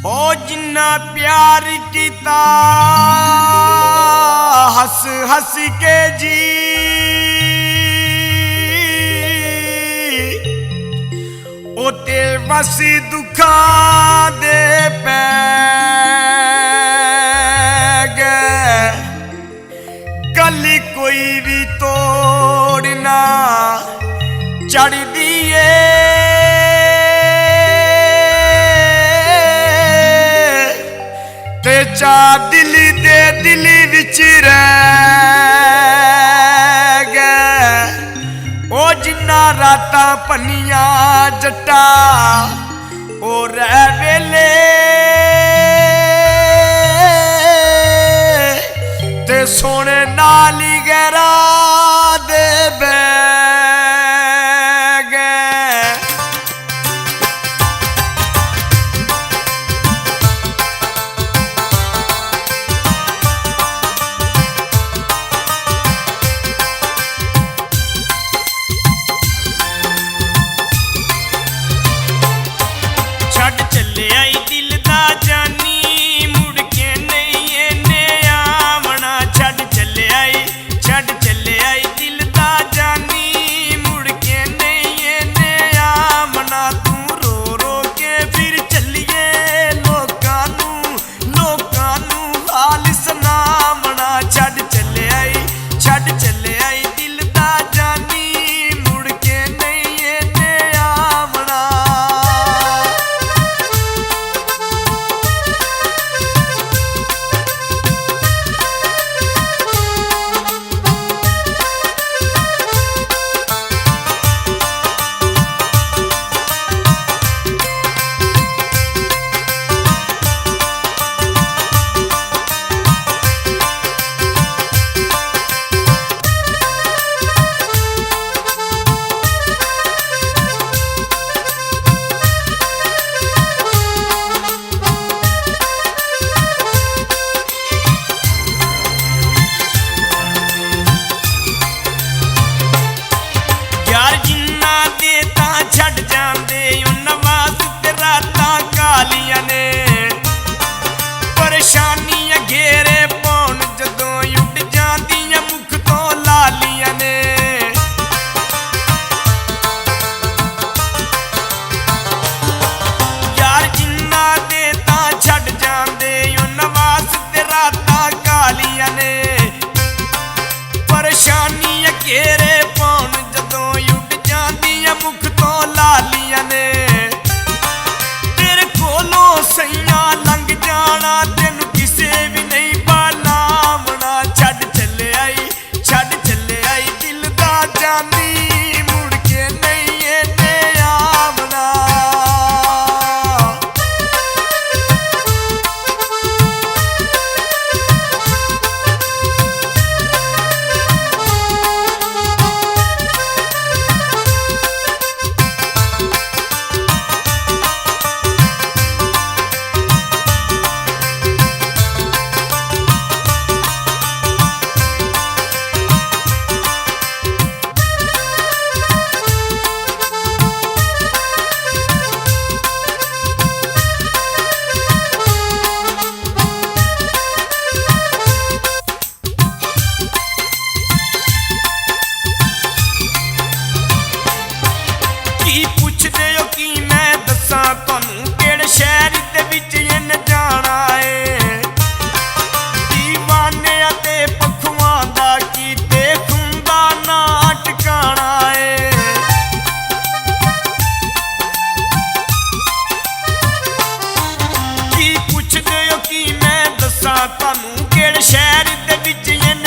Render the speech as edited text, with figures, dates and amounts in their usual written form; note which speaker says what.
Speaker 1: ओ जिन्ना प्यार किता हस हस के जी, ओ ते बस दुखा दे पै गए। कल कोई भी तोड़ना चढ़ दिए, ते चा दिल दे दिल विच रह गए। ओ जिन्ना रातां पनिया जट्टा ओ रह वेले, ते सोने नाली गहरा दे बह गए। छड़ चले आई दिल दा जानी, मुड़ के नहीं इन्ने आवना। छड़ चले आई दिल दा जानी, मुड़ के नहीं इन्ने आवना। तू रो रो के फिर चलिए लोकां नू हाल सुनावना। छड़ चले आई दिल दा जानी, मुड़ के नहीं इन्ने आवना। यार जिन्ना दे तां छड़ जांदे, उन्ना वास्ते रातां कालियां ने। परेशानियां घेरे पौन जदों उड़ जांदियां मुख तो लालियां ने। यार जिन्ना दे तां छड़ जांदे, उन्ना वास्ते रातां कालियां ने। परेशानियां घेरे पौन जदों उड़ जांदियां मुख तो लालियां ने। तेरे कोलों सैयां लंघ जाना, तेनू किसे भी नहीं पालावना। छड़ चले आई दिल दा जानी, मुड़ के नहीं इन्ने आवना। की पुछदे हो कि मैं दस्सां तुहानू, केड़े शहर दे विच इन्न जाना है। दीवानियां ते पखुआं दा कीते खुंदा ना टकाना है। की पुछदे हो कि मैं दस्सां तुहानू, केड़े शहर दे विच इन्न